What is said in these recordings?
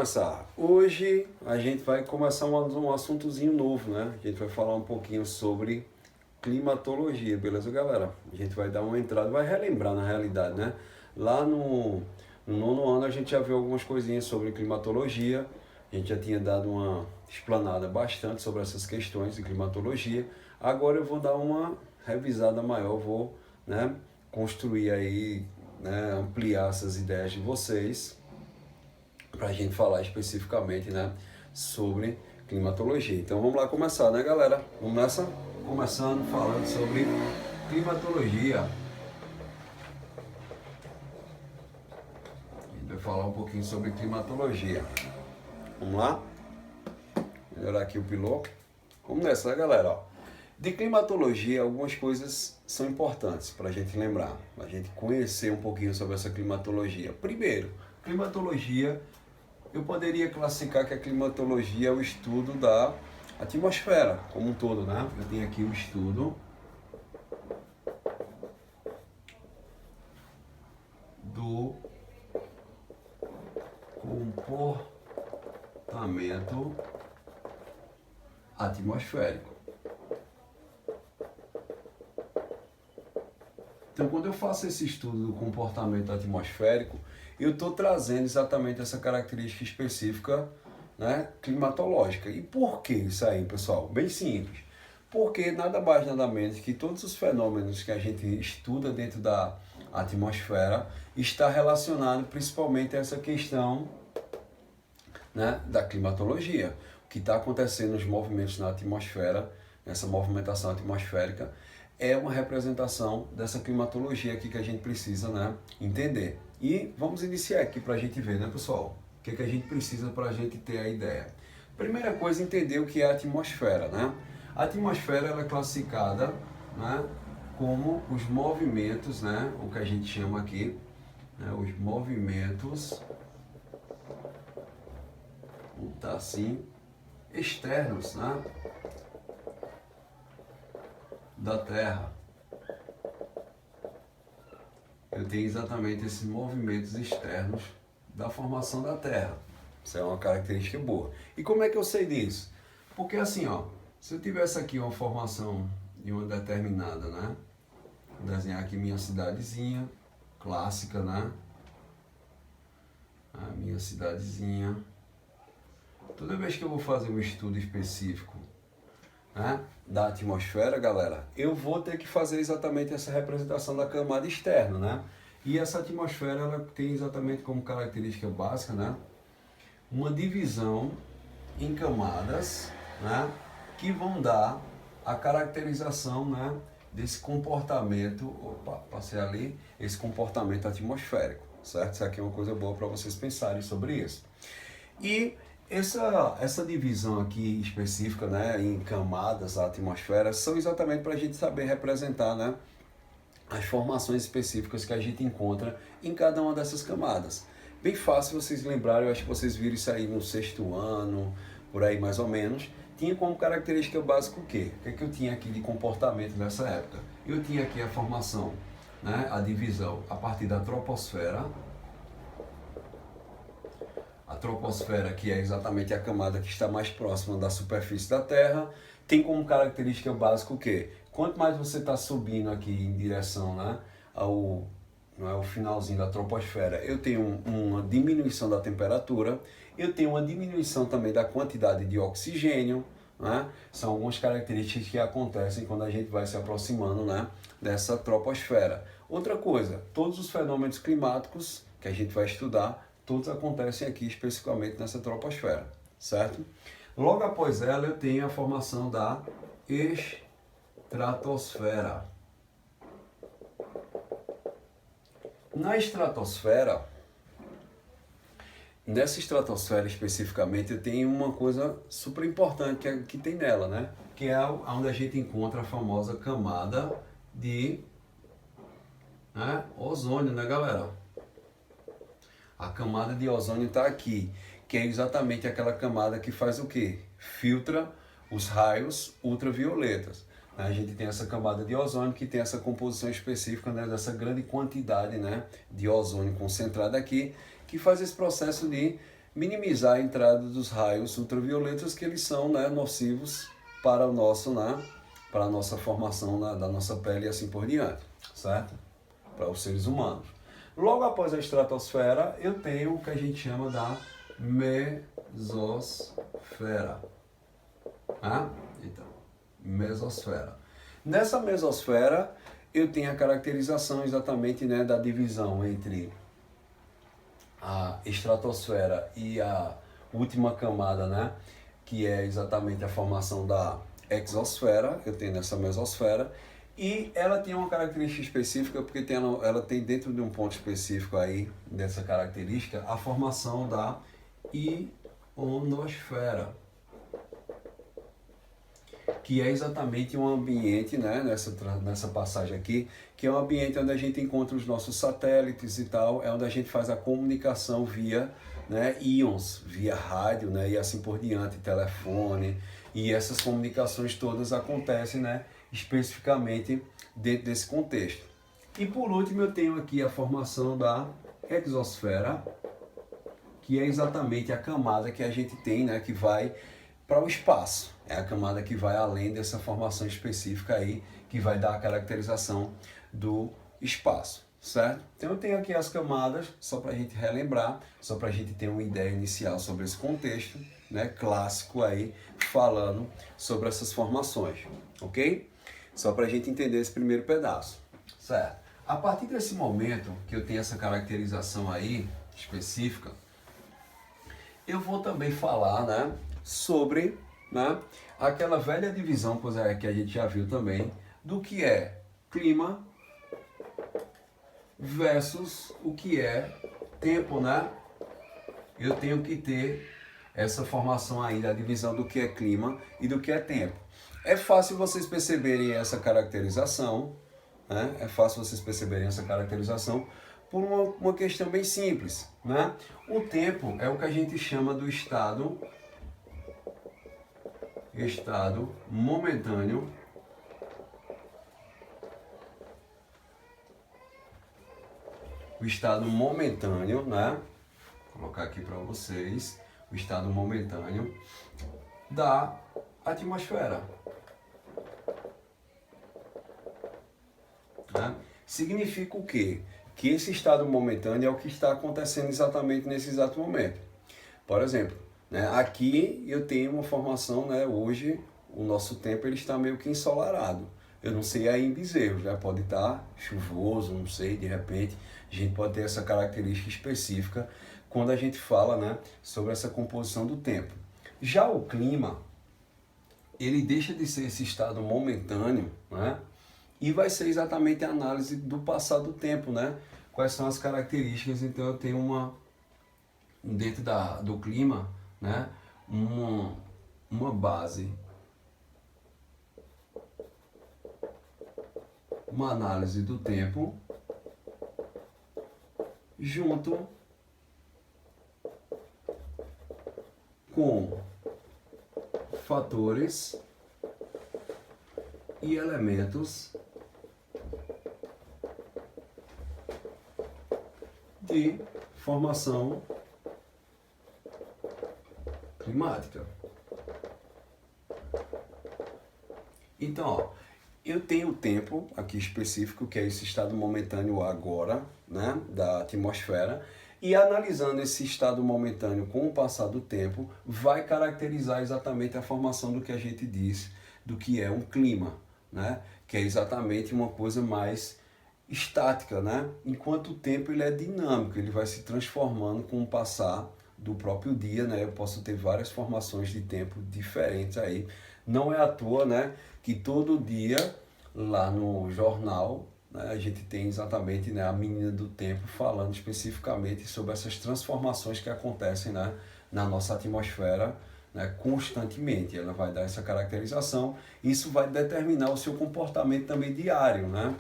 Começar. Hoje a gente vai começar um assuntozinho novo, né? A gente vai falar um pouquinho sobre climatologia, beleza, galera? A gente vai dar uma entrada, vai relembrar na realidade, né? Lá no nono ano a gente já viu algumas coisinhas sobre climatologia, a gente já tinha dado uma explanada bastante sobre essas questões de climatologia. Agora eu vou dar uma revisada maior, vou, né, construir aí, né, ampliar essas ideias de vocês para a gente falar especificamente, né, sobre climatologia. Então vamos lá começar, né, galera? Vamos nessa? Começando falando sobre climatologia. A gente vai falar um pouquinho sobre climatologia. Vamos lá? Melhorar aqui o piloto. Vamos nessa, né, galera? Ó, de climatologia, algumas coisas são importantes para a gente lembrar, para a gente conhecer um pouquinho sobre essa climatologia. Primeiro, climatologia, eu poderia classificar que a climatologia é o estudo da atmosfera como um todo, né? Eu tenho aqui o estudo do comportamento atmosférico. Então, quando eu faço esse estudo do comportamento atmosférico, eu estou trazendo exatamente essa característica específica, né, climatológica. E por que isso aí, pessoal? Bem simples. Porque nada mais, nada menos que todos os fenômenos que a gente estuda dentro da atmosfera está relacionado principalmente a essa questão, né, da climatologia. O que está acontecendo nos movimentos na atmosfera, essa movimentação atmosférica, é uma representação dessa climatologia aqui que a gente precisa, né, entender. E vamos iniciar aqui para a gente ver, né, pessoal? O que a gente precisa para a gente ter a ideia. Primeira coisa, entender o que é a atmosfera, né? A atmosfera ela é classificada, né, como os movimentos, né, o que a gente chama aqui, né, os movimentos, tá assim, externos, né, da Terra. Eu tenho exatamente esses movimentos externos da formação da Terra. Isso é uma característica boa. E como é que eu sei disso? Porque assim, ó, se eu tivesse aqui uma formação de uma determinada, né? Vou desenhar aqui minha cidadezinha clássica, né? A minha cidadezinha. Toda vez que eu vou fazer um estudo específico, né, da atmosfera, galera, eu vou ter que fazer exatamente essa representação da camada externa, né? E essa atmosfera ela tem exatamente como característica básica, né, uma divisão em camadas, né, que vão dar a caracterização, né, desse comportamento, opa, passei ali, esse comportamento atmosférico, certo? Isso aqui é uma coisa boa para vocês pensarem sobre isso. E essa divisão aqui específica, né, em camadas da atmosfera, são exatamente para a gente saber representar, né, as formações específicas que a gente encontra em cada uma dessas camadas. Bem fácil vocês lembrarem, eu acho que vocês viram isso aí no sexto ano, por aí mais ou menos. Tinha como característica básica o quê? O que eu tinha aqui de comportamento nessa época? Eu tinha aqui a formação, né, a divisão a partir da troposfera. A troposfera, que é exatamente a camada que está mais próxima da superfície da Terra, tem como característica básica o quê? Quanto mais você está subindo aqui em direção, né, ao finalzinho da troposfera, eu tenho uma diminuição da temperatura, eu tenho uma diminuição também da quantidade de oxigênio, né? São algumas características que acontecem quando a gente vai se aproximando, né, dessa troposfera. Outra coisa, todos os fenômenos climáticos que a gente vai estudar, todos acontecem aqui especificamente nessa troposfera, certo? Logo após ela eu tenho a formação da estratosfera. Na estratosfera, nessa estratosfera especificamente, eu tenho uma coisa super importante que tem nela, né? Que é onde a gente encontra a famosa camada de, né, ozônio, né, galera? A camada de ozônio está aqui, que é exatamente aquela camada que faz o quê? Filtra os raios ultravioletas. A gente tem essa camada de ozônio que tem essa composição específica, né, dessa grande quantidade, né, de ozônio concentrado aqui, que faz esse processo de minimizar a entrada dos raios ultravioletas, que eles são, né, nocivos para o nosso, né, para a nossa formação da nossa pele e assim por diante, certo? Para os seres humanos. Logo após a estratosfera, eu tenho o que a gente chama da mesosfera. Então, mesosfera. Nessa mesosfera, eu tenho a caracterização exatamente, né, da divisão entre a estratosfera e a última camada, né, que é exatamente a formação da exosfera. Eu tenho nessa mesosfera, e ela tem uma característica específica, porque ela tem dentro de um ponto específico aí, dessa característica, a formação da ionosfera, que é exatamente um ambiente, né, nessa passagem aqui, que é um ambiente onde a gente encontra os nossos satélites e tal, é onde a gente faz a comunicação via, né, íons, via rádio, né, e assim por diante, telefone, e essas comunicações todas acontecem, né, especificamente dentro desse contexto. E por último eu tenho aqui a formação da exosfera, que é exatamente a camada que a gente tem, né, que vai para o espaço. É a camada que vai além dessa formação específica aí, que vai dar a caracterização do espaço, certo? Então eu tenho aqui as camadas, só para a gente relembrar, só para a gente ter uma ideia inicial sobre esse contexto, né, clássico aí, falando sobre essas formações, ok? Só para a gente entender esse primeiro pedaço, certo? A partir desse momento que eu tenho essa caracterização aí, específica, eu vou também falar, né, sobre, né, aquela velha divisão que a gente já viu também, do que é clima versus o que é tempo, né? Eu tenho que ter essa formação aí da divisão do que é clima e do que é tempo. É fácil vocês perceberem essa caracterização, né? É fácil vocês perceberem essa caracterização por uma questão bem simples, né? O tempo é o que a gente chama do estado momentâneo o estado momentâneo, né? Vou colocar aqui para vocês o estado momentâneo da atmosfera. Né? Significa o quê? Que esse estado momentâneo é o que está acontecendo exatamente nesse exato momento. Por exemplo, né, aqui eu tenho uma formação, né, hoje o nosso tempo ele está meio que ensolarado. Eu não sei aí em Bezerro, já pode estar chuvoso, não sei, de repente a gente pode ter essa característica específica quando a gente fala, né, sobre essa composição do tempo. Já o clima, ele deixa de ser esse estado momentâneo, né, e vai ser exatamente a análise do passar do tempo, né? Quais são as características. Então eu tenho dentro do clima, né, uma base, uma análise do tempo junto com fatores e elementos de formação climática. Então, ó, eu tenho o tempo aqui específico, que é esse estado momentâneo agora, né, da atmosfera, e analisando esse estado momentâneo com o passar do tempo, vai caracterizar exatamente a formação do que a gente diz, do que é um clima, né, que é exatamente uma coisa mais estática, né, enquanto o tempo ele é dinâmico, ele vai se transformando com o passar do próprio dia, né, eu posso ter várias formações de tempo diferentes aí. Não é à toa, né, que todo dia lá no jornal, né, a gente tem exatamente, né, a menina do tempo falando especificamente sobre essas transformações que acontecem, né, na nossa atmosfera, né, constantemente. Ela vai dar essa caracterização, isso vai determinar o seu comportamento também diário, né?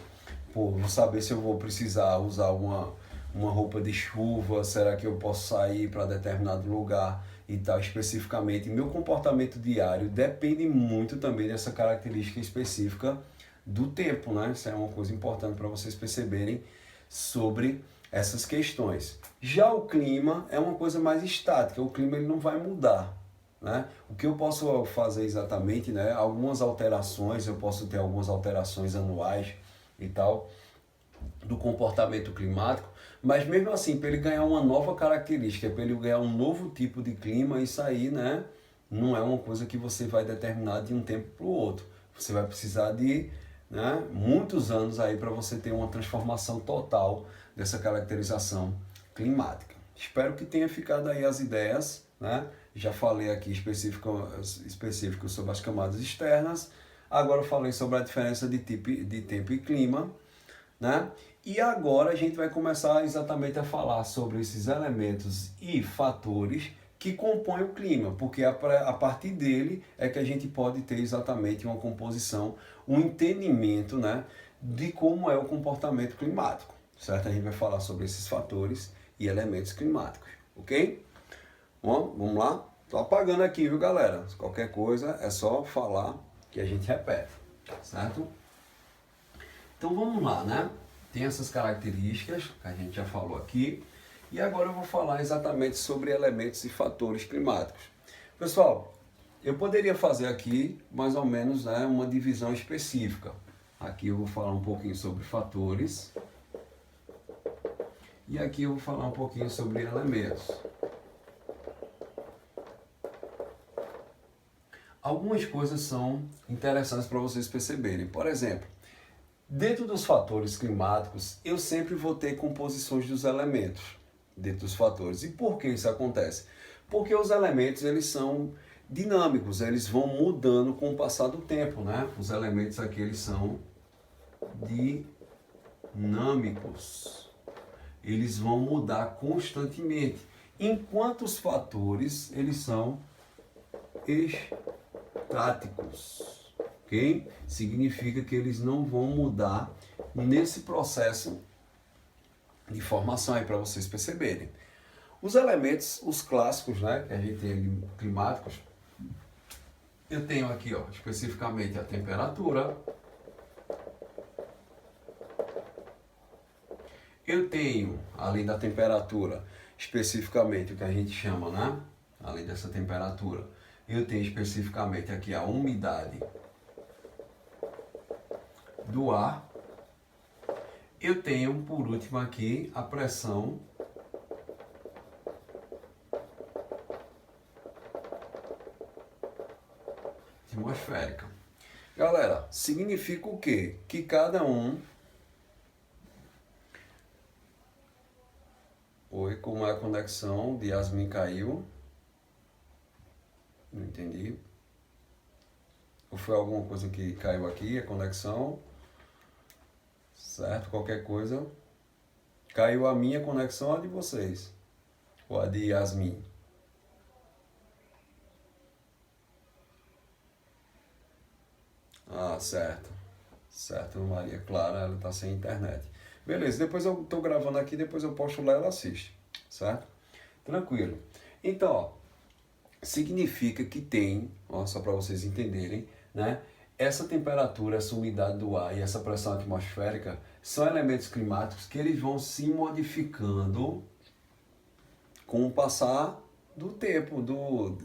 Pô, vou saber se eu vou precisar usar uma roupa de chuva, será que eu posso sair para determinado lugar e tal, especificamente. Meu comportamento diário depende muito também dessa característica específica do tempo, né? Isso é uma coisa importante para vocês perceberem sobre essas questões. Já o clima é uma coisa mais estática, o clima ele não vai mudar. Né? O que eu posso fazer exatamente, né? Algumas alterações, eu posso ter algumas alterações anuais e tal, do comportamento climático, mas mesmo assim, para ele ganhar uma nova característica, para ele ganhar um novo tipo de clima, isso aí, né, não é uma coisa que você vai determinar de um tempo para o outro. Você vai precisar de, né, muitos anos aí para você ter uma transformação total dessa caracterização climática. Espero que tenha ficado aí as ideias, né? Já falei aqui específico sobre as camadas externas, agora eu falei sobre a diferença de tempo e clima, né? E agora a gente vai começar exatamente a falar sobre esses elementos e fatores que compõem o clima, porque a partir dele é que a gente pode ter exatamente uma composição, um entendimento, né, de como é o comportamento climático, certo? A gente vai falar sobre esses fatores e elementos climáticos, ok? Bom, vamos lá? Tô apagando aqui, viu, galera? Qualquer coisa é só falar que a gente repete, certo? Então vamos lá, né? Tem essas características que a gente já falou aqui. E agora eu vou falar exatamente sobre elementos e fatores climáticos. Pessoal, eu poderia fazer aqui mais ou menos, né, uma divisão específica. Aqui eu vou falar um pouquinho sobre fatores. E aqui eu vou falar um pouquinho sobre elementos. Algumas coisas são interessantes para vocês perceberem. Por exemplo, dentro dos fatores climáticos, eu sempre vou ter composições dos elementos dentro dos fatores. E por que isso acontece? Porque os elementos, eles são dinâmicos, eles vão mudando com o passar do tempo, né? Os elementos aqui, eles são dinâmicos. Eles vão mudar constantemente. Enquanto os fatores, eles são estáticos. Ok? Significa que eles não vão mudar nesse processo de formação aí para vocês perceberem. Os elementos, os clássicos, né, que a gente tem climáticos, eu tenho aqui, ó, especificamente a temperatura. Eu tenho, além da temperatura, especificamente o que a gente chama, né, além dessa temperatura, eu tenho especificamente aqui a umidade do ar. Eu tenho, por último aqui, a pressão atmosférica. Galera, significa o quê? Que cada um... Oi, como é a conexão de Yasmin caiu? Não entendi. Ou foi alguma coisa que caiu aqui, a conexão? Certo? Qualquer coisa. Caiu a minha conexão ou a de vocês? Ou a de Yasmin? Ah, certo. Certo, Maria Clara, ela está sem internet. Beleza, depois eu estou gravando aqui, depois eu posto lá e ela assiste. Certo? Tranquilo. Então, ó, significa que tem, ó, só para vocês entenderem, né? Essa temperatura, essa umidade do ar e essa pressão atmosférica são elementos climáticos que eles vão se modificando com o passar do tempo,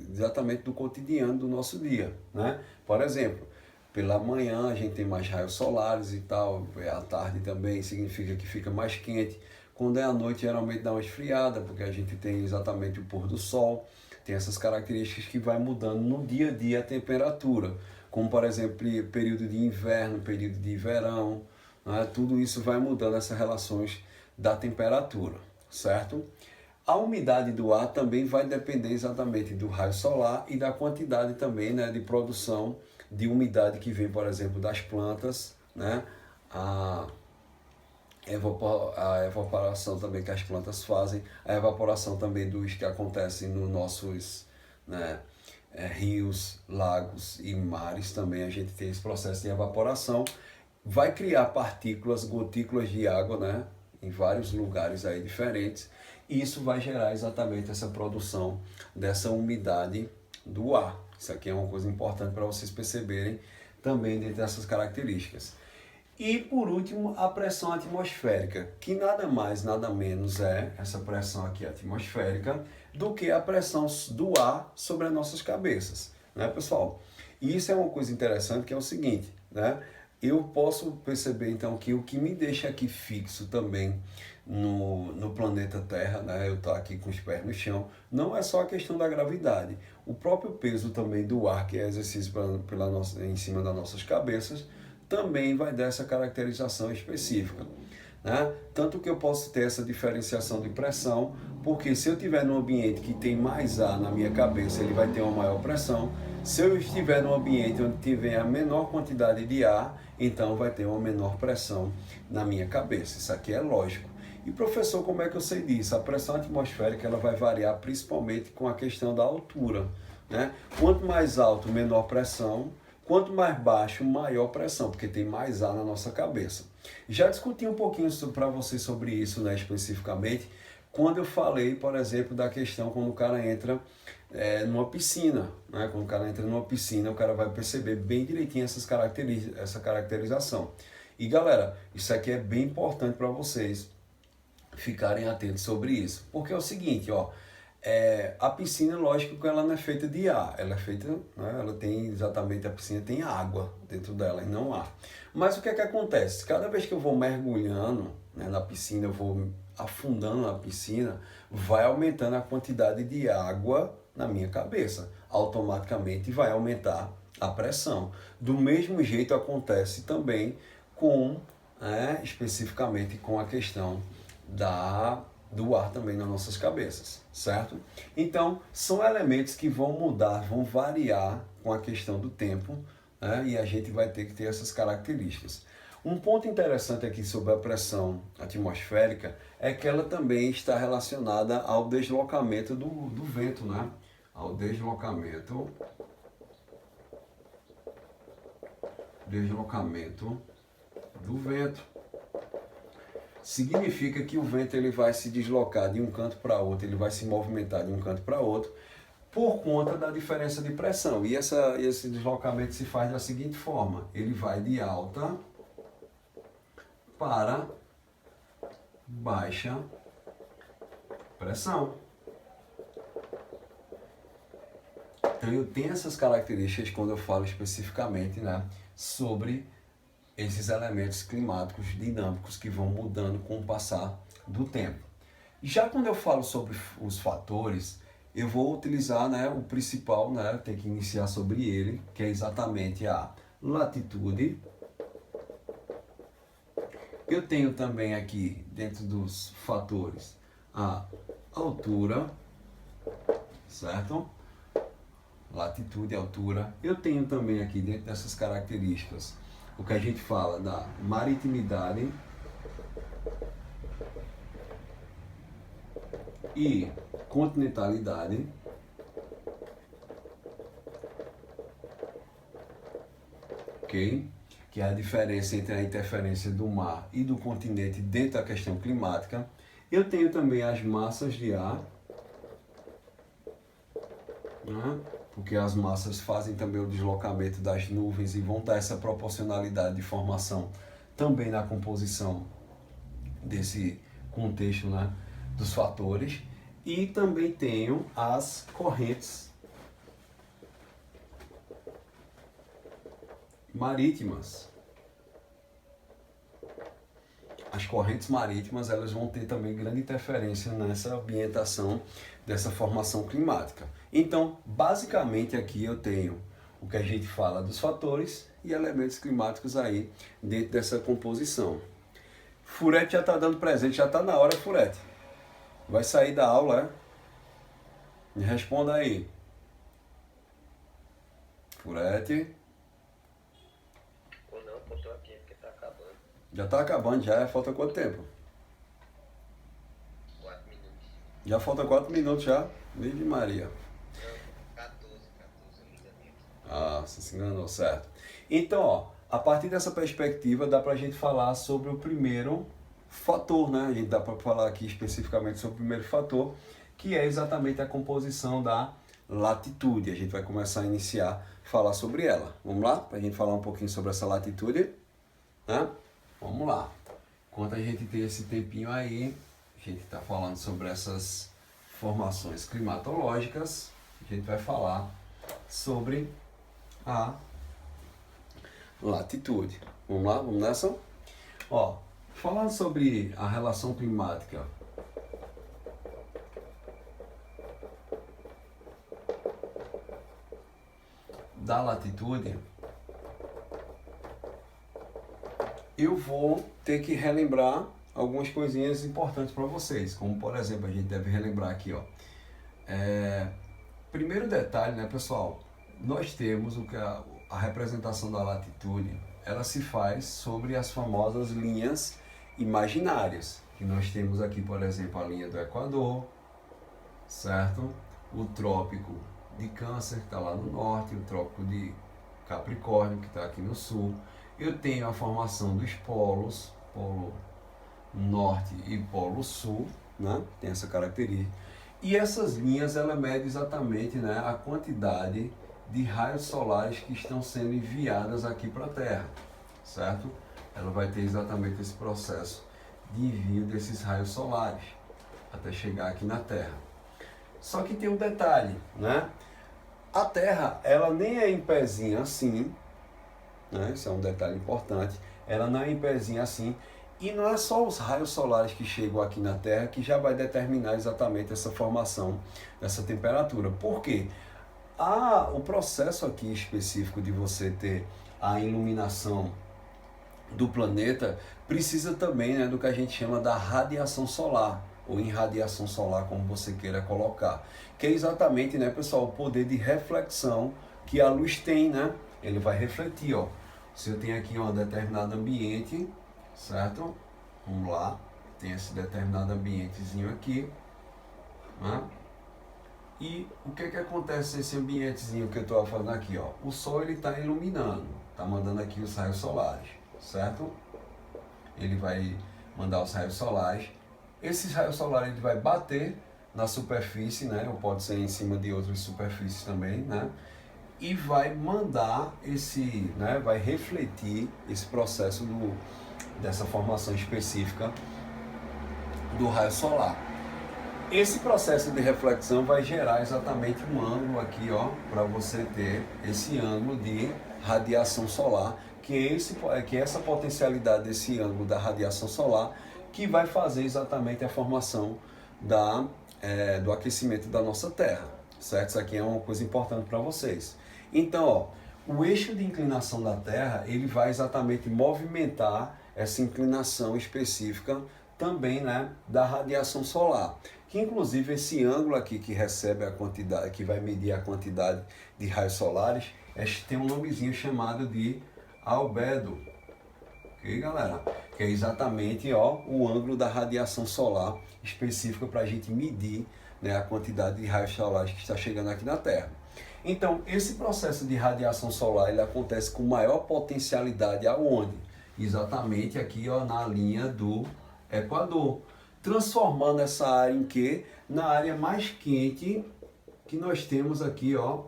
exatamente do cotidiano do nosso dia, né? Por exemplo, pela manhã a gente tem mais raios solares e tal, à tarde também significa que fica mais quente. Quando é à noite geralmente dá uma esfriada, porque a gente tem exatamente o pôr do sol, tem essas características que vai mudando no dia a dia a temperatura, como por exemplo período de inverno, período de verão, né? Tudo isso vai mudando essas relações da temperatura, certo? A umidade do ar também vai depender exatamente do raio solar e da quantidade também, né, de produção de umidade que vem, por exemplo, das plantas, né? A evaporação também que as plantas fazem, a evaporação também dos que acontecem nos nossos, né, rios, lagos e mares também, a gente tem esse processo de evaporação, vai criar partículas, gotículas de água, né, em vários lugares aí diferentes, e isso vai gerar exatamente essa produção dessa umidade do ar. Isso aqui é uma coisa importante para vocês perceberem também dentro dessas características. E por último, a pressão atmosférica, que nada mais, nada menos é essa pressão aqui atmosférica do que a pressão do ar sobre as nossas cabeças, né, pessoal? E isso é uma coisa interessante, que é o seguinte, né? Eu posso perceber então que o que me deixa aqui fixo também no planeta Terra, né? Eu estou aqui com os pés no chão, não é só a questão da gravidade, o próprio peso também do ar que é exercido em cima das nossas cabeças também vai dar essa caracterização específica, né? Tanto que eu posso ter essa diferenciação de pressão, porque se eu estiver num ambiente que tem mais ar na minha cabeça, ele vai ter uma maior pressão. Se eu estiver num ambiente onde tiver a menor quantidade de ar, então vai ter uma menor pressão na minha cabeça. Isso aqui é lógico. E professor, como é que eu sei disso? A pressão atmosférica ela vai variar principalmente com a questão da altura, né? Quanto mais alto, menor pressão. Quanto mais baixo, maior pressão, porque tem mais ar na nossa cabeça. Já discuti um pouquinho para você sobre isso, né, especificamente, quando eu falei, por exemplo, da questão quando o cara entra numa piscina. Né? Quando o cara entra numa piscina, o cara vai perceber bem direitinho essa caracterização. E galera, isso aqui é bem importante para vocês ficarem atentos sobre isso. Porque é o seguinte, ó. A piscina, lógico que ela não é feita de ar, ela é feita, né, ela tem exatamente, a piscina tem água dentro dela e não ar. Mas o que é que acontece? Cada vez que eu vou mergulhando, né, na piscina, eu vou afundando na piscina, vai aumentando a quantidade de água na minha cabeça. Automaticamente vai aumentar a pressão. Do mesmo jeito acontece também com, especificamente com a questão do ar também nas nossas cabeças, certo? Então, são elementos que vão mudar, vão variar com a questão do tempo, né? E a gente vai ter que ter essas características. Um ponto interessante aqui sobre a pressão atmosférica é que ela também está relacionada ao deslocamento do vento, né? Ao deslocamento do vento. Significa que o vento ele vai se deslocar de um canto para outro, ele vai se movimentar de um canto para outro por conta da diferença de pressão. E esse deslocamento se faz da seguinte forma: ele vai de alta para baixa pressão. Então eu tenho essas características quando eu falo especificamente, né, sobre esses elementos climáticos dinâmicos que vão mudando com o passar do tempo. Já quando eu falo sobre os fatores, eu vou utilizar, né, o principal, né, tem que iniciar sobre ele, que é exatamente a latitude. Eu tenho também aqui, dentro dos fatores, a altura, certo? Latitude e altura. Eu tenho também aqui, dentro dessas características, o que a gente fala da maritimidade e continentalidade. Ok? Que é a diferença entre a interferência do mar e do continente dentro da questão climática. Eu tenho também as massas de ar, né? Porque as massas fazem também o deslocamento das nuvens e vão dar essa proporcionalidade de formação também na composição desse contexto, né, dos fatores. E também tenho as correntes marítimas. As correntes marítimas elas vão ter também grande interferência nessa ambientação dessa formação climática. Então, basicamente aqui eu tenho o que a gente fala dos fatores e elementos climáticos aí dentro dessa composição. Furete já está dando presente, já está na hora, Furete. Vai sair da aula, é? Me responda aí. Furete. Ou não, pô, tô aqui, porque tá acabando. Já está acabando, já. Falta quanto tempo? 4 minutos. Já falta 4 minutos já. Virgem Maria. Não, 14, eu me enganei. Ah, você se enganou, certo. Então, ó, a partir dessa perspectiva dá pra gente falar sobre o primeiro fator, né? A gente dá para falar aqui especificamente sobre o primeiro fator, que é exatamente a composição da latitude. A gente vai começar a falar sobre ela. Vamos lá? Para a gente falar um pouquinho sobre essa latitude, né? vamos lá. Enquanto a gente tem esse tempinho aí, a gente está falando sobre essas formações climatológicas, a gente vai falar sobre a latitude. Vamos lá, vamos nessa? Ó, falando sobre a relação climática da latitude, eu vou ter que relembrar algumas coisinhas importantes para vocês, como por exemplo, a gente deve relembrar aqui, ó. Primeiro detalhe, né, pessoal? Nós temos o que a representação da latitude, ela se faz sobre as famosas linhas imaginárias, que nós temos aqui, por exemplo, a linha do Equador, certo? O trópico de Câncer, que está lá no norte, o trópico de Capricórnio, que está aqui no sul. Eu tenho a formação dos polos, polo norte e polo sul, né? Tem essa característica. E essas linhas, ela mede exatamente, né, a quantidade de raios solares que estão sendo enviadas aqui para a Terra, certo? Ela vai ter exatamente esse processo de envio desses raios solares até chegar aqui na Terra. Só que tem um detalhe, né? A Terra, ela nem é em pezinho assim, né? Isso é um detalhe importante. Ela não é em pezinho assim. E não é só os raios solares que chegam aqui na Terra que já vai determinar exatamente essa formação dessa temperatura. Por quê? O processo aqui específico de você ter a iluminação do planeta precisa também, né, do que a gente chama da radiação solar, ou irradiação solar, como você queira colocar. Que é exatamente, né, pessoal, o poder de reflexão que a luz tem, né? Ele vai refletir, ó. Se eu tenho aqui um determinado ambiente, certo? Vamos lá, tem esse determinado ambientezinho aqui, né? E o que acontece nesse ambientezinho que eu estou falando aqui, ó? O Sol, ele está iluminando, está mandando aqui os raios solares, certo? Ele vai mandar os raios solares. Esses raios solares ele vai bater na superfície, né? Ou pode ser em cima de outras superfícies também, né? E vai mandar esse, né? Vai refletir esse processo dessa formação específica do raio solar. Esse processo de reflexão vai gerar exatamente um ângulo aqui, ó, para você ter esse ângulo de radiação solar, que é essa potencialidade desse ângulo da radiação solar que vai fazer exatamente a formação do aquecimento da nossa Terra, certo? Isso aqui é uma coisa importante para vocês. Então, ó, o eixo de inclinação da Terra, ele vai exatamente movimentar essa inclinação específica também, né, da radiação solar. Que inclusive esse ângulo aqui que recebe a quantidade, que vai medir a quantidade de raios solares, tem um nomezinho chamado de albedo. Ok, galera? Que é exatamente, ó, o ângulo da radiação solar específica para a gente medir, né, a quantidade de raios solares que está chegando aqui na Terra. Então, esse processo de radiação solar, ele acontece com maior potencialidade aonde? Exatamente aqui, ó, na linha do Equador, transformando essa área em quê? Na área mais quente que nós temos aqui, ó,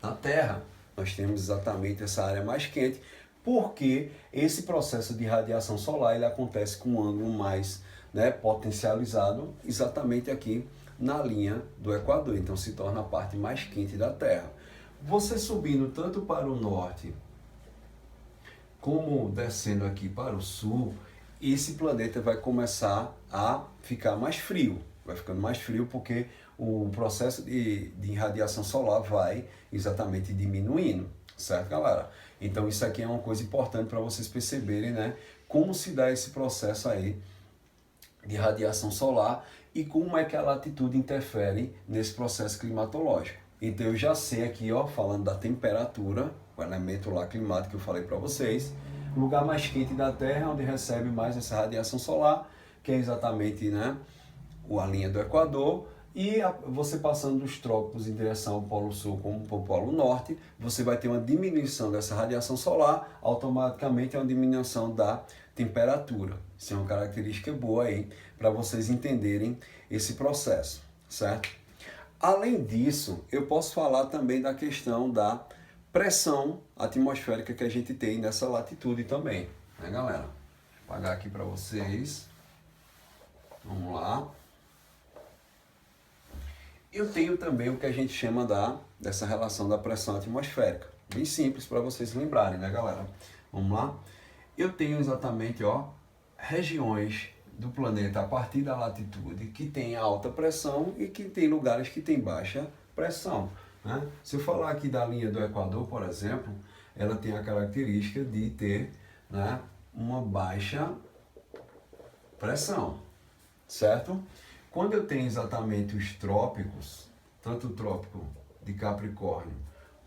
na Terra. Nós temos exatamente essa área mais quente, porque esse processo de radiação solar, ele acontece com um ângulo mais, né, potencializado exatamente aqui na linha do Equador. Então se torna a parte mais quente da Terra. Você subindo tanto para o norte como descendo aqui para o sul, esse planeta vai começar a ficar mais frio. Vai ficando mais frio porque o processo de irradiação solar vai exatamente diminuindo, certo, galera? Então isso aqui é uma coisa importante para vocês perceberem, né, como se dá esse processo aí de radiação solar e como é que a latitude interfere nesse processo climatológico. Então eu já sei aqui, ó, falando da temperatura, o elemento lá climático que eu falei para vocês, o lugar mais quente da Terra, onde recebe mais essa radiação solar, que é exatamente, né, a linha do Equador, e você passando dos trópicos em direção ao Polo Sul como para o Polo Norte, você vai ter uma diminuição dessa radiação solar, automaticamente é uma diminuição da temperatura. Isso é uma característica boa aí para vocês entenderem esse processo, certo? Além disso, eu posso falar também da questão da pressão atmosférica que a gente tem nessa latitude também, né, galera? apagar aqui para vocês. Vamos lá. Eu tenho também o que a gente chama dessa relação da pressão atmosférica. Bem simples para vocês lembrarem, né, galera? Vamos lá? Eu tenho exatamente, ó, regiões do planeta a partir da latitude que tem alta pressão e que tem lugares que tem baixa pressão, né? Se eu falar aqui da linha do Equador, por exemplo, ela tem a característica de ter, né, uma baixa pressão, certo? Quando eu tenho exatamente os trópicos, tanto o trópico de Capricórnio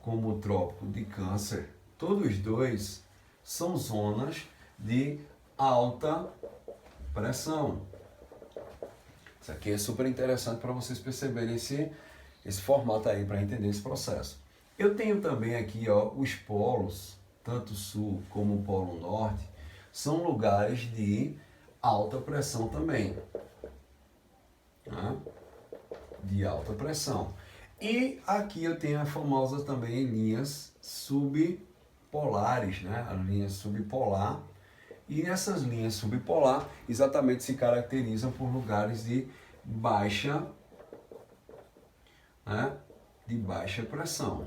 como o trópico de Câncer, todos os dois são zonas de alta pressão. Isso aqui é super interessante para vocês perceberem esse formato aí, para entender esse processo. Eu tenho também aqui, ó, os polos, tanto o sul como o polo norte, são lugares de alta pressão também. Né? De alta pressão. E aqui eu tenho as famosas também linhas subpolares, né? A linha subpolar. E essas linhas subpolar exatamente se caracterizam por lugares de baixa, né? De baixa pressão.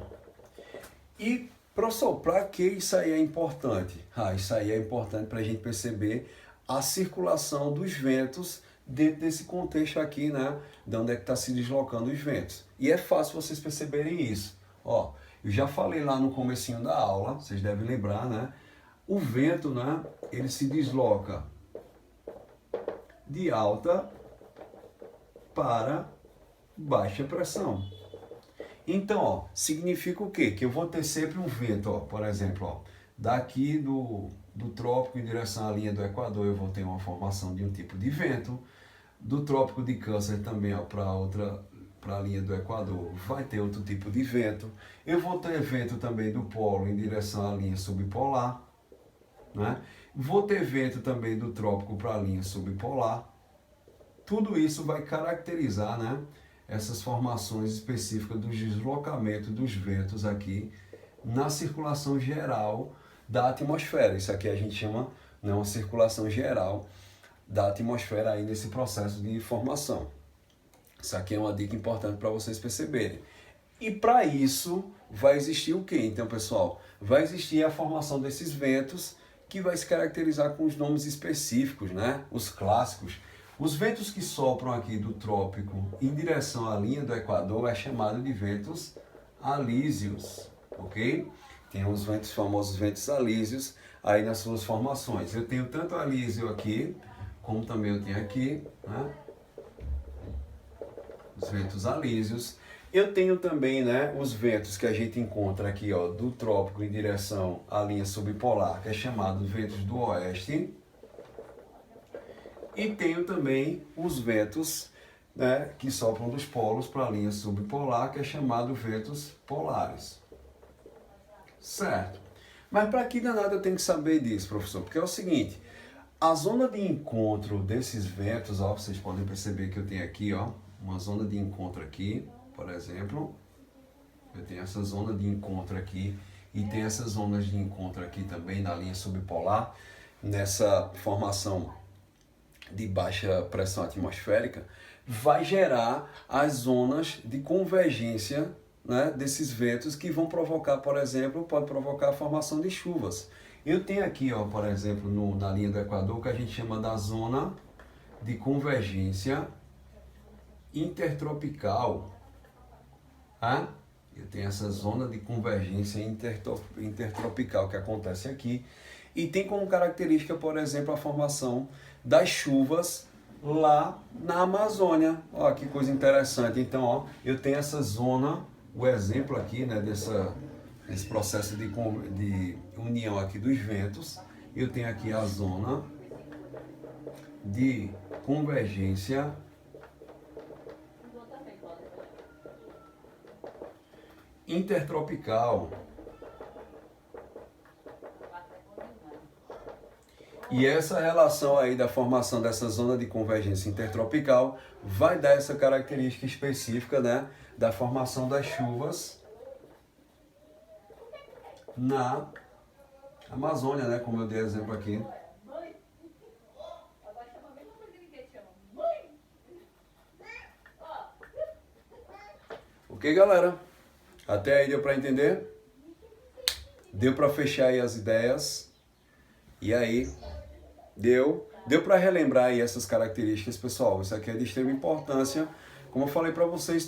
E, professor, para que isso aí é importante? Isso aí é importante para a gente perceber a circulação dos ventos dentro desse contexto aqui, né? De onde é que está se deslocando os ventos. E é fácil vocês perceberem isso. Ó, eu já falei lá no comecinho da aula, vocês devem lembrar, né? O vento, né? Ele se desloca de alta para baixa pressão. Então, ó, significa o quê? Que eu vou ter sempre um vento, ó, por exemplo, ó, daqui do trópico em direção à linha do Equador, eu vou ter uma formação de um tipo de vento. Do trópico de Câncer também, ó, para a linha do Equador, vai ter outro tipo de vento. Eu vou ter vento também do polo em direção à linha subpolar, né? Vou ter vento também do trópico para a linha subpolar. Tudo isso vai caracterizar, né, essas formações específicas do deslocamento dos ventos aqui na circulação geral da atmosfera. Isso aqui a gente chama, né, uma circulação geral da atmosfera aí nesse processo de formação. Isso aqui é uma dica importante para vocês perceberem. E para isso vai existir o quê? Então, pessoal, vai existir a formação desses ventos que vai se caracterizar com os nomes específicos, né? Os clássicos. Os ventos que sopram aqui do trópico em direção à linha do Equador é chamado de ventos alísios, ok? Tem os ventos, famosos ventos alísios aí nas suas formações. Eu tenho tanto alísio aqui, como também eu tenho aqui, né? Os ventos alísios. Eu tenho também, né, os ventos que a gente encontra aqui, ó, do trópico em direção à linha subpolar, que é chamado ventos do oeste. E tenho também os ventos, né, que sopram dos polos para a linha subpolar, que é chamado ventos polares. Certo. Mas para que danado eu tenho que saber disso, professor? Porque é o seguinte, a zona de encontro desses ventos, ó, vocês podem perceber que eu tenho aqui, ó, uma zona de encontro aqui, por exemplo. Eu tenho essa zona de encontro aqui e tem essas zonas de encontro aqui também na linha subpolar, nessa formação de baixa pressão atmosférica, vai gerar as zonas de convergência, né, desses ventos que vão provocar, por exemplo, pode provocar a formação de chuvas. Eu tenho aqui, ó, por exemplo, na linha do Equador, que a gente chama da zona de convergência intertropical. Tá? Eu tenho essa zona de convergência intertropical que acontece aqui. E tem como característica, por exemplo, a formação das chuvas lá na Amazônia. Ó, que coisa interessante. Então, ó, eu tenho essa zona, o exemplo aqui, né, desse processo de união aqui dos ventos. Eu tenho aqui a zona de convergência intertropical. E essa relação aí da formação dessa zona de convergência intertropical vai dar essa característica específica, né, da formação das chuvas na Amazônia, né, como eu dei exemplo aqui Ok, galera? Até aí deu para entender? Deu para fechar aí as ideias? E aí, deu para relembrar aí essas características, pessoal? Isso aqui é de extrema importância. Como eu falei para vocês,